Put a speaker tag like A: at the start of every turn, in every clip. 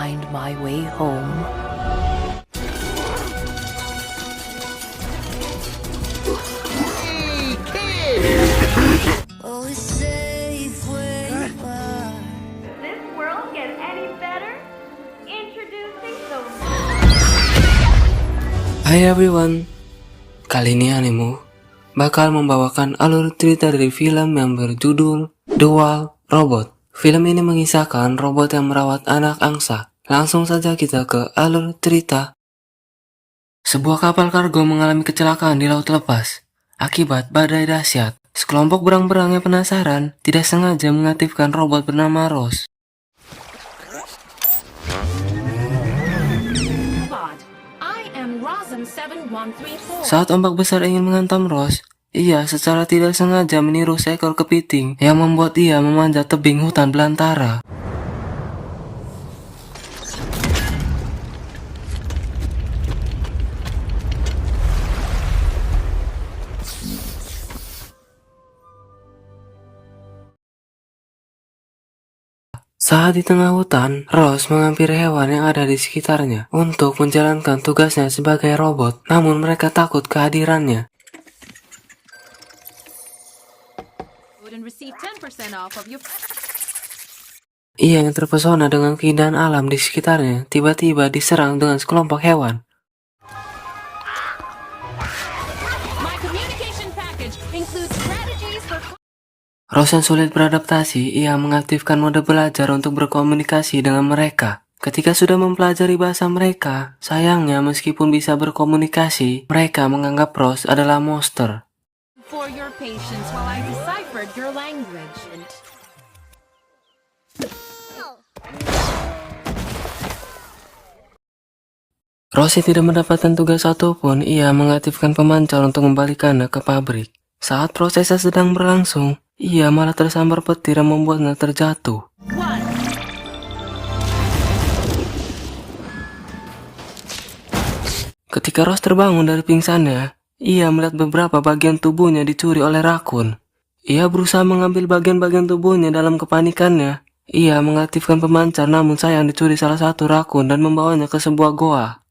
A: find my way home.
B: Oh, safe where you are.
C: This world get any better? Introducing the
D: Hai everyone, kali ini Animo bakal membawakan alur cerita dari film yang berjudul The Wild Robot. Film ini mengisahkan robot yang merawat anak angsa. Langsung saja kita ke alur cerita. Sebuah kapal kargo mengalami kecelakaan di laut lepas akibat badai dahsyat. Sekelompok berang-berang yang penasaran tidak sengaja mengaktifkan robot bernama Rose. Saat ombak besar ingin menghantam Rose, ia secara tidak sengaja meniru seekor kepiting yang membuat ia memanjat tebing hutan belantara. Saat di tengah hutan, Rose menghampiri hewan yang ada di sekitarnya untuk menjalankan tugasnya sebagai robot, namun mereka takut kehadirannya. Ia yang terpesona dengan keindahan alam di sekitarnya tiba-tiba diserang dengan sekelompok hewan. Rose yang sulit beradaptasi, ia mengaktifkan mode belajar untuk berkomunikasi dengan mereka. Ketika sudah mempelajari bahasa mereka, sayangnya meskipun bisa berkomunikasi, mereka menganggap Rose adalah monster.
E: For your patience while I deciphered your language.
D: Rose tidak mendapatkan tugas apapun, ia mengaktifkan pemancar untuk membalikannya ke pabrik. Saat prosesnya sedang berlangsung, ia malah tersambar petir yang membuatnya terjatuh. Ketika Rose terbangun dari pingsannya, ia melihat beberapa bagian tubuhnya dicuri oleh rakun. Ia berusaha mengambil bagian-bagian tubuhnya dalam kepanikannya. Ia mengaktifkan pemancar namun sayang dicuri salah satu rakun dan membawanya ke sebuah goa.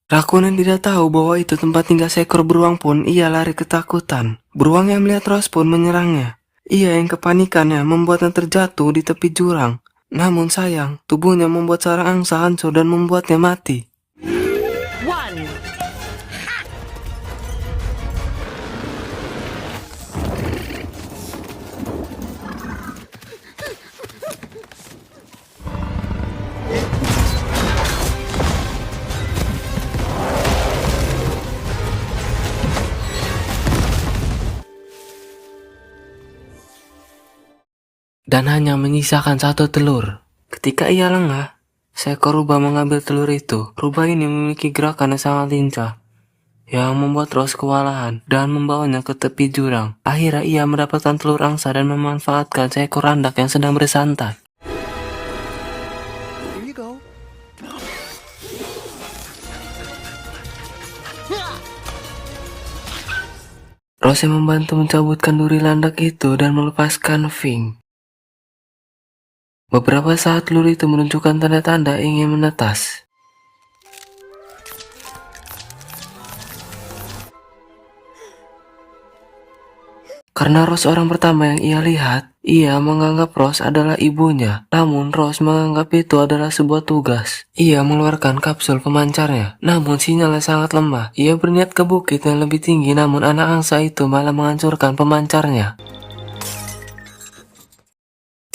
D: Rakun yang tidak tahu bahwa itu tempat tinggal seekor beruang pun ia lari ketakutan. Beruang yang melihat Rose pun menyerangnya. Ia yang kepanikannya membuatnya terjatuh di tepi jurang. Namun sayang, tubuhnya membuat sarang angsa hancur dan membuatnya mati. Dan hanya menyisakan satu telur. Ketika ia lengah, seekor rubah mengambil telur itu. Rubah ini memiliki gerakan yang sangat lincah, yang membuat Rose kewalahan dan membawanya ke tepi jurang. Akhirnya ia mendapatkan telur angsa dan memanfaatkan seekor randak yang sedang bersantai. Rose membantu mencabutkan duri landak itu dan melepaskan Fink. Beberapa saat telur itu menunjukkan tanda-tanda ingin menetas. Karena Rose orang pertama yang ia lihat, ia menganggap Rose adalah ibunya. Namun Rose menganggap itu adalah sebuah tugas. Ia mengeluarkan kapsul pemancarnya, namun sinyalnya sangat lemah. Ia berniat ke bukit yang lebih tinggi, namun anak angsa itu malah menghancurkan pemancarnya.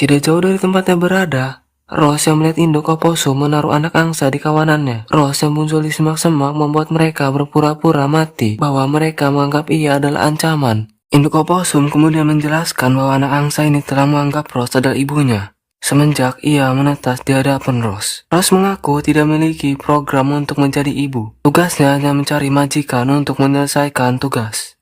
D: Tidak jauh dari tempatnya berada, Rose yang melihat induk opossum menaruh anak angsa di kawanannya. Rose yang muncul di semak-semak membuat mereka berpura-pura mati bahwa mereka menganggap ia adalah ancaman. Induk opossum kemudian menjelaskan bahwa anak angsa ini telah menganggap Rose adalah ibunya semenjak ia menetas di hadapan Rose. Rose mengaku tidak memiliki program untuk menjadi ibu. Tugasnya hanya mencari majikan untuk menyelesaikan tugas.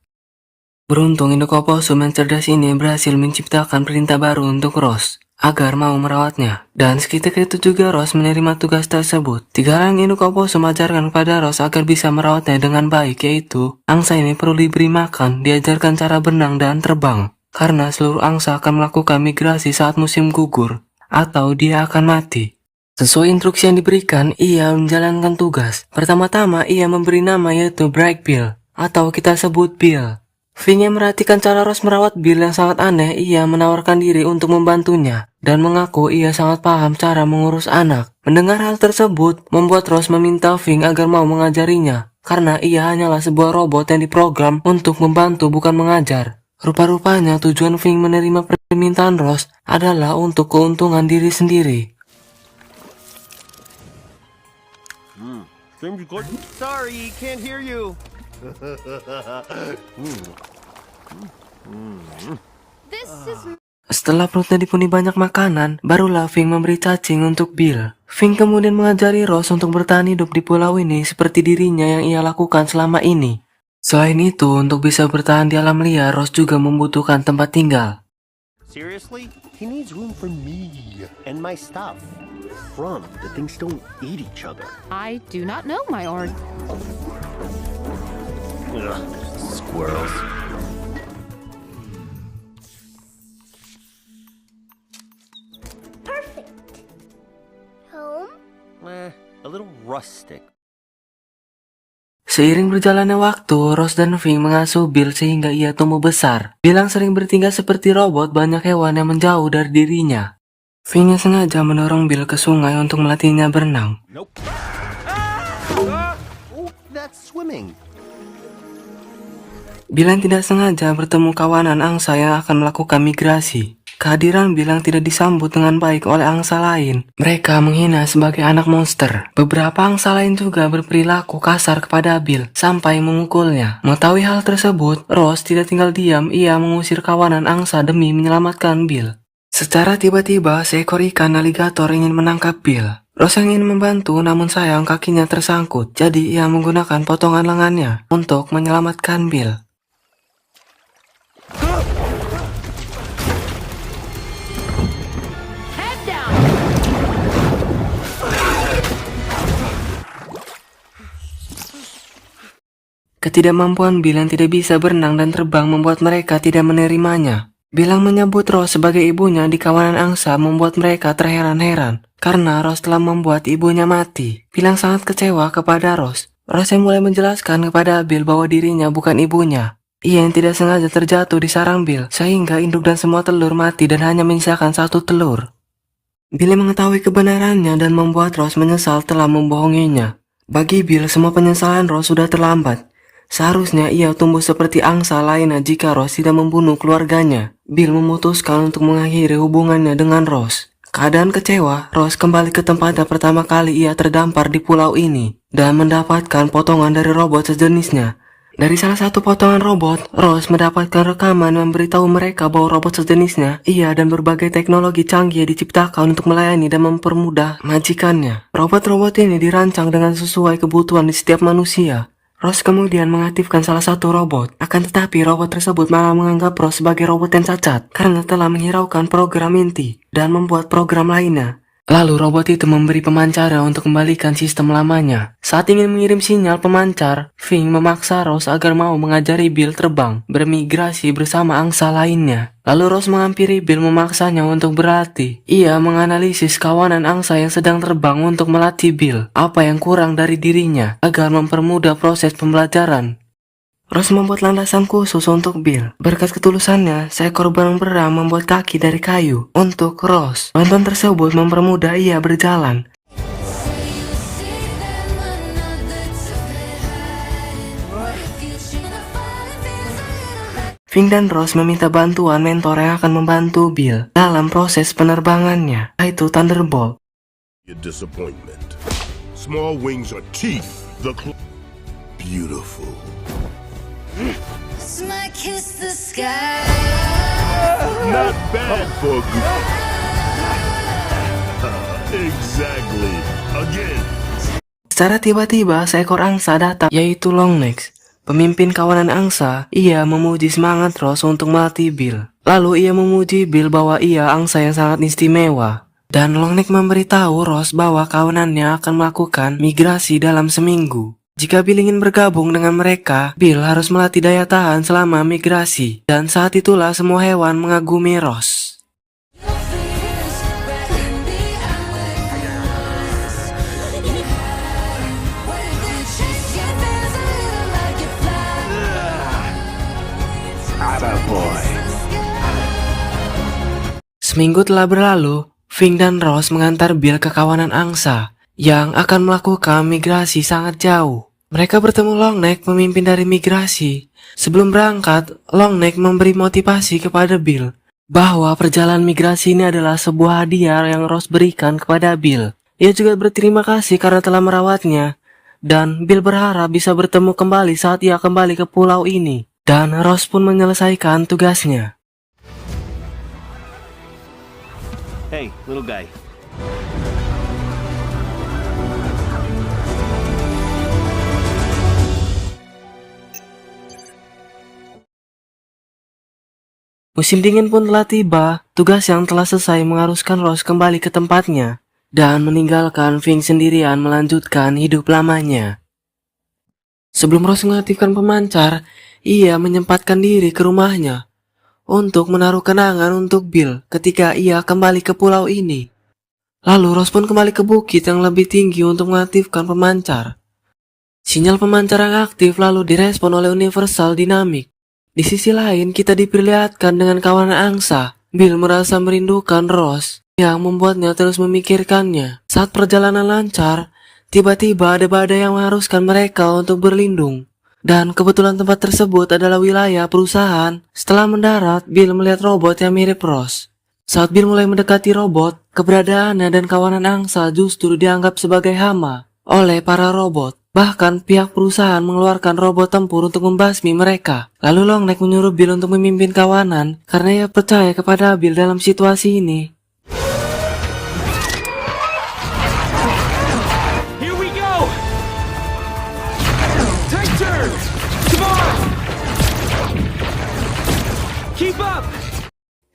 D: Beruntung induk opossum yang cerdas ini berhasil menciptakan perintah baru untuk Rose agar mau merawatnya. Dan seketika itu juga Rose menerima tugas tersebut. 3 hal yang induk opossum ajarkan kepada Rose agar bisa merawatnya dengan baik, yaitu angsa ini perlu diberi makan, diajarkan cara berenang dan terbang. Karena seluruh angsa akan melakukan migrasi saat musim gugur, atau dia akan mati. Sesuai instruksi yang diberikan, ia menjalankan tugas. Pertama-tama, ia memberi nama yaitu Bright Bill, atau kita sebut Bill. Fing yang merhatikan cara Rose merawat Bill yang sangat aneh, ia menawarkan diri untuk membantunya, dan mengaku ia sangat paham cara mengurus anak. Mendengar hal tersebut, membuat Rose meminta Fing agar mau mengajarinya, karena ia hanyalah sebuah robot yang diprogram untuk membantu bukan mengajar. Rupa-rupanya tujuan Fing menerima permintaan Rose adalah untuk keuntungan diri sendiri.
A: Sorry, can't hear you.
B: This is
D: Setelah perutnya dipenuhi banyak makanan, barulah Fing memberi cacing untuk Bill. Fing kemudian mengajari Rose untuk bertahan hidup di pulau ini seperti dirinya yang ia lakukan selama ini. Selain itu, untuk bisa bertahan di alam liar, Rose juga membutuhkan tempat tinggal.
A: Seriously? He needs room for me and my stuff. From the things don't eat each other.
E: I do not know, my lord.
A: Ugh, squirrels.
B: home.
A: A little rustic.
D: Seiring berjalannya waktu, Rose dan Fing mengasuh Bill sehingga ia tumbuh besar. Bill yang sering bertingkah seperti robot, banyak hewan yang menjauh dari dirinya. Fing yang sengaja mendorong Bill ke sungai untuk melatihnya berenang.
A: Nope. Oh, that's swimming.
D: Bill yang tidak sengaja bertemu kawanan angsa yang akan melakukan migrasi. Kehadiran Bill yang tidak disambut dengan baik oleh angsa lain. Mereka menghina sebagai anak monster. Beberapa angsa lain juga berperilaku kasar kepada Bill sampai memukulnya. Mengetahui hal tersebut, Rose tidak tinggal diam. Ia mengusir kawanan angsa demi menyelamatkan Bill. Secara tiba-tiba, seekor ikan aligator ingin menangkap Bill. Rose ingin membantu, namun sayang kakinya tersangkut. Jadi ia menggunakan potongan lengannya untuk menyelamatkan Bill.
E: Head down!
D: Ketidakmampuan Bill yang tidak bisa berenang dan terbang membuat mereka tidak menerimanya. Bill yang menyebut Rose sebagai ibunya di kawanan angsa membuat mereka terheran-heran karena Rose telah membuat ibunya mati. Bill yang sangat kecewa kepada Rose. Rose yang mulai menjelaskan kepada Bill bahwa dirinya bukan ibunya. Ia yang tidak sengaja terjatuh di sarang Bill sehingga induk dan semua telur mati dan hanya menyisakan satu telur. Bill yang mengetahui kebenarannya dan membuat Rose menyesal telah membohonginya. Bagi Bill, semua penyesalan Rose sudah terlambat. Seharusnya ia tumbuh seperti angsa lainnya jika Rose tidak membunuh keluarganya. Bill memutuskan untuk mengakhiri hubungannya dengan Rose. Keadaan kecewa, Rose kembali ke tempatnya pertama kali ia terdampar di pulau ini dan mendapatkan potongan dari robot sejenisnya. Dari salah satu potongan robot, Rose mendapatkan rekaman yang memberitahu mereka bahwa robot sejenisnya, ia dan berbagai teknologi canggih diciptakan untuk melayani dan mempermudah majikannya. Robot-robot ini dirancang dengan sesuai kebutuhan di setiap manusia. Rose kemudian mengaktifkan salah satu robot, akan tetapi robot tersebut malah menganggap Rose sebagai robot yang cacat karena telah menghiraukan program inti dan membuat program lainnya. Lalu robot itu memberi pemancarnya untuk kembalikan sistem lamanya. Saat ingin mengirim sinyal pemancar, Fing memaksa Rose agar mau mengajari Bill terbang, bermigrasi bersama angsa lainnya. Lalu Rose menghampiri Bill memaksanya untuk berlatih. Ia menganalisis kawanan angsa yang sedang terbang untuk melatih Bill apa yang kurang dari dirinya agar mempermudah proses pembelajaran. Rose membuat landasan khusus untuk Bill. Berkat ketulusannya, seekor berang-berang membuat kaki dari kayu untuk Rose. Bantuan tersebut mempermudah ia berjalan. Fing dan Rose meminta bantuan mentor yang akan membantu Bill dalam proses penerbangannya, yaitu Thunderbolt.
F: Disappointment. Small wings are teeth. Beautiful.
B: Smack kiss the sky.
F: Not bad for exactly. Again.
D: Secara tiba-tiba seekor angsa datang, yaitu Longnecks. Pemimpin kawanan angsa, ia memuji semangat Rose untuk melatih Bill. Lalu ia memuji Bill bahwa ia angsa yang sangat istimewa. Dan Longneck memberitahu Rose bahwa kawanannya akan melakukan migrasi dalam seminggu. Jika Bill ingin bergabung dengan mereka, Bill harus melatih daya tahan selama migrasi. Dan saat itulah semua hewan mengagumi Rose. Seminggu telah berlalu, Fink dan Ross mengantar Bill ke kawanan angsa yang akan melakukan migrasi sangat jauh. Mereka bertemu Longneck, pemimpin dari migrasi. Sebelum berangkat, Longneck memberi motivasi kepada Bill bahwa perjalanan migrasi ini adalah sebuah hadiah yang Ross berikan kepada Bill. Ia juga berterima kasih karena telah merawatnya, dan Bill berharap bisa bertemu kembali saat ia kembali ke pulau ini. Dan Ross pun menyelesaikan tugasnya.
A: Hey, little guy.
D: Musim dingin pun telah tiba. Tugas yang telah selesai mengharuskan Ross kembali ke tempatnya dan meninggalkan Fink sendirian melanjutkan hidup lamanya. Sebelum Ross mengaktifkan pemancar, ia menyempatkan diri ke rumahnya untuk menaruh kenangan untuk Bill ketika ia kembali ke pulau ini. Lalu Ross pun kembali ke bukit yang lebih tinggi untuk mengaktifkan pemancar. Sinyal pemancar yang aktif lalu direspon oleh Universal Dynamic. Di sisi lain, kita diperlihatkan dengan kawanan angsa. Bill merasa merindukan Ross yang membuatnya terus memikirkannya. Saat perjalanan lancar, tiba-tiba ada badai yang mengharuskan mereka untuk berlindung. Dan kebetulan tempat tersebut adalah wilayah perusahaan. Setelah mendarat, Bill melihat robot yang mirip Ross. Saat Bill mulai mendekati robot, keberadaannya dan kawanan angsa justru dianggap sebagai hama oleh para robot. Bahkan pihak perusahaan mengeluarkan robot tempur untuk membasmi mereka. Lalu Longneck menyuruh Bill untuk memimpin kawanan karena ia percaya kepada Bill dalam situasi ini.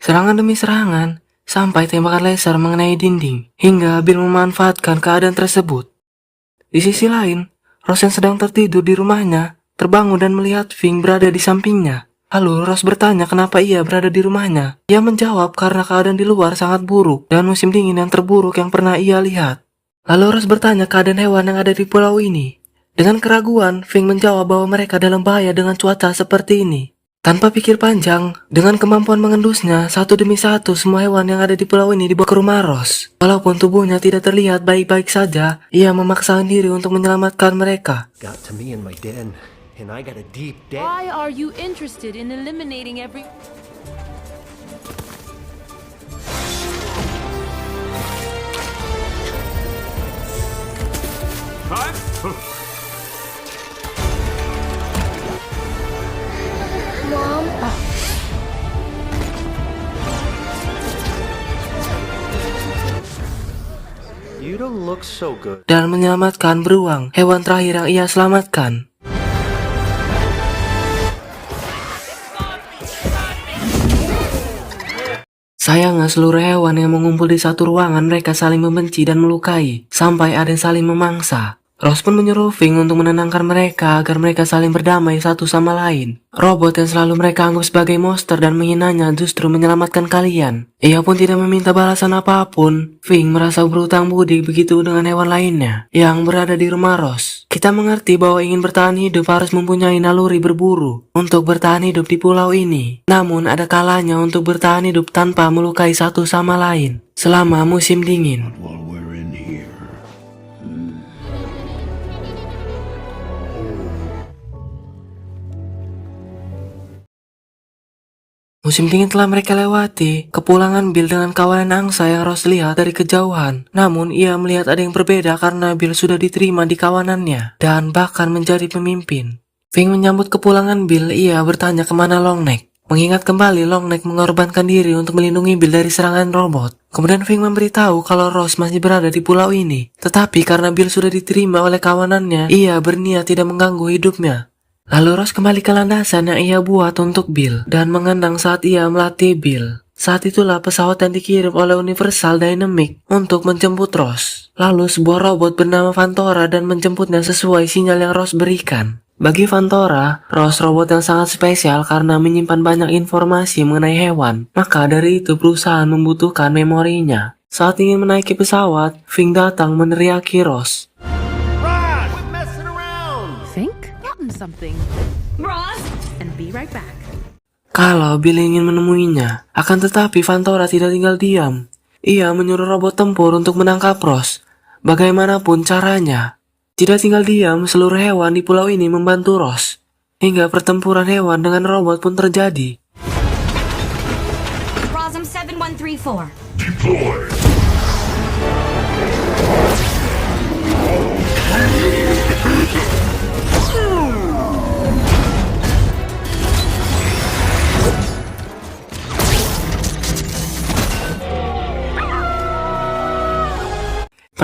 D: Serangan demi serangan, sampai tembakan laser mengenai dinding, hingga Bill memanfaatkan keadaan tersebut. Di sisi lain, Ross yang sedang tertidur di rumahnya, terbangun dan melihat Fink berada di sampingnya. Lalu Ross bertanya kenapa ia berada di rumahnya. Ia menjawab karena keadaan di luar sangat buruk dan musim dingin yang terburuk yang pernah ia lihat. Lalu Ross bertanya keadaan hewan yang ada di pulau ini. Dengan keraguan, Fink menjawab bahwa mereka dalam bahaya dengan cuaca seperti ini. Tanpa pikir panjang, dengan kemampuan mengendusnya, satu demi satu semua hewan yang ada di pulau ini dibawa ke rumah Ross. Walaupun tubuhnya tidak terlihat baik-baik saja, ia memaksakan diri untuk menyelamatkan mereka.
A: Got to me in my den, and I got a deep den.
E: Why are you interested in eliminating every...
B: Mom?
A: You don't look so good.
D: Dan menyelamatkan beruang, hewan terakhir yang ia selamatkan. Sayangnya seluruh hewan yang mengumpul di satu ruangan mereka saling membenci dan melukai, sampai ada yang saling memangsa. Ross pun menyuruh Fink untuk menenangkan mereka agar mereka saling berdamai satu sama lain. Robot yang selalu mereka anggap sebagai monster dan menghinanya justru menyelamatkan kalian. Ia pun tidak meminta balasan apapun. Fink merasa berhutang budi begitu dengan hewan lainnya yang berada di rumah Ross. Kita mengerti bahwa ingin bertahan hidup harus mempunyai naluri berburu untuk bertahan hidup di pulau ini. Namun ada kalanya untuk bertahan hidup tanpa melukai satu sama lain selama musim dingin. Musim dingin telah mereka lewati. Kepulangan Bill dengan kawanan angsa yang Ross lihat dari kejauhan. Namun ia melihat ada yang berbeda karena Bill sudah diterima di kawanannya dan bahkan menjadi pemimpin. Fink menyambut kepulangan Bill. Ia bertanya kemana Longneck. Mengingat kembali Longneck mengorbankan diri untuk melindungi Bill dari serangan robot. Kemudian Fink memberitahu kalau Ross masih berada di pulau ini. Tetapi karena Bill sudah diterima oleh kawanannya, ia berniat tidak mengganggu hidupnya. Lalu Ross kembali ke landasan yang ia buat untuk Bill dan mengenang saat ia melatih Bill. Saat itulah pesawat yang dikirim oleh Universal Dynamic untuk menjemput Ross. Lalu sebuah robot bernama Fantora dan menjemputnya sesuai sinyal yang Ross berikan. Bagi Fantora, Ross robot yang sangat spesial karena menyimpan banyak informasi mengenai hewan. Maka dari itu perusahaan membutuhkan memorinya. Saat ingin menaiki pesawat, Fink datang meneriaki Ross.
E: Think? Something.
C: Ross?
E: And be right back.
D: kalau Bill ingin menemuinya. Akan tetapi Fantora tidak tinggal diam. Ia menyuruh robot tempur untuk menangkap Ross. Bagaimanapun caranya. Tidak tinggal diam, seluruh hewan di pulau ini membantu Ross. Hingga pertempuran hewan dengan robot pun terjadi.
B: Rosm 7134.
F: Deploy.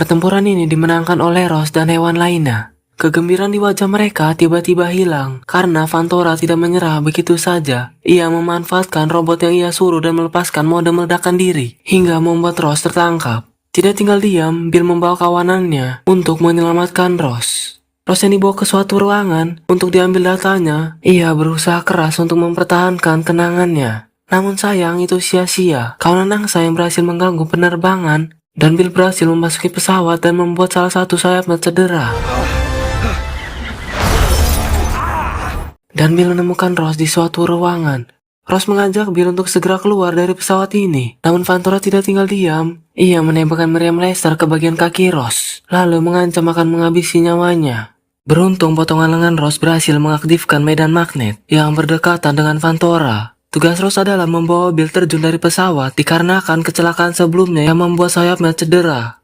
D: Pertempuran ini dimenangkan oleh Ross dan hewan lainnya. Kegembiraan di wajah mereka tiba-tiba hilang karena Fantora tidak menyerah begitu saja. Ia memanfaatkan robot yang ia suruh dan melepaskan mode meledakan diri hingga membuat Ross tertangkap. Tidak tinggal diam, Bill membawa kawanannya untuk menyelamatkan Ross. Ross yang dibawa ke suatu ruangan untuk diambil datanya. Ia berusaha keras untuk mempertahankan kenangannya. Namun sayang itu sia-sia. Kawanan angsa yang berhasil mengganggu penerbangan dan Bill berhasil memasuki pesawat dan membuat salah satu sayapnya cedera. Dan Bill menemukan Ross di suatu ruangan. Ross mengajak Bill untuk segera keluar dari pesawat ini. Namun Fantora tidak tinggal diam. Ia menembakkan meriam laser ke bagian kaki Ross, lalu mengancam akan menghabisi nyawanya. Beruntung potongan lengan Ross berhasil mengaktifkan medan magnet yang berdekatan dengan Fantora. Tugas Ross adalah membawa Bill terjun dari pesawat dikarenakan kecelakaan sebelumnya yang membuat sayapnya cedera.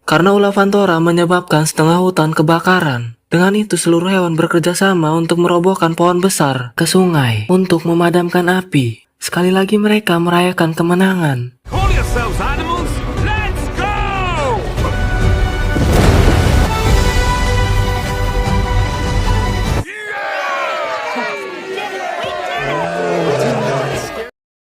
D: Karena ulah Fantora menyebabkan setengah hutan kebakaran. Dengan itu seluruh hewan bekerja sama untuk merobohkan pohon besar ke sungai untuk memadamkan api. Sekali lagi mereka merayakan kemenangan.
G: Call yourselves animals. Let's go!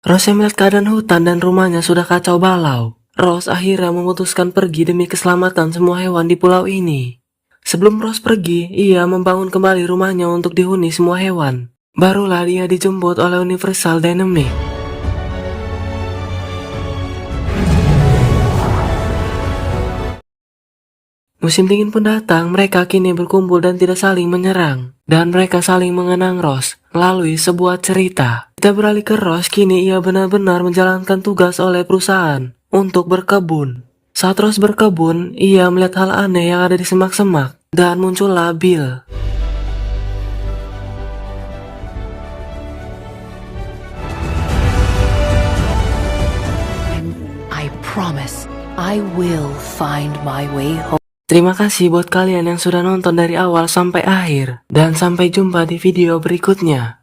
D: Ross yang melihat keadaan hutan dan rumahnya sudah kacau balau. Ross akhirnya memutuskan pergi demi keselamatan semua hewan di pulau ini. Sebelum Ross pergi, ia membangun kembali rumahnya untuk dihuni semua hewan. Barulah dia dijemput oleh Universal Dynamic. Musim dingin pun datang, mereka kini berkumpul dan tidak saling menyerang. Dan mereka saling mengenang Ross melalui sebuah cerita. Kita beralih ke Ross, kini ia benar-benar menjalankan tugas oleh perusahaan untuk berkebun. Saat Ross berkebun, ia melihat hal aneh yang ada di semak-semak. Dan muncullah Bill.
H: I promise I will find my way home.
D: Terima kasih buat kalian yang sudah nonton dari awal sampai akhir. Dan sampai jumpa di video berikutnya.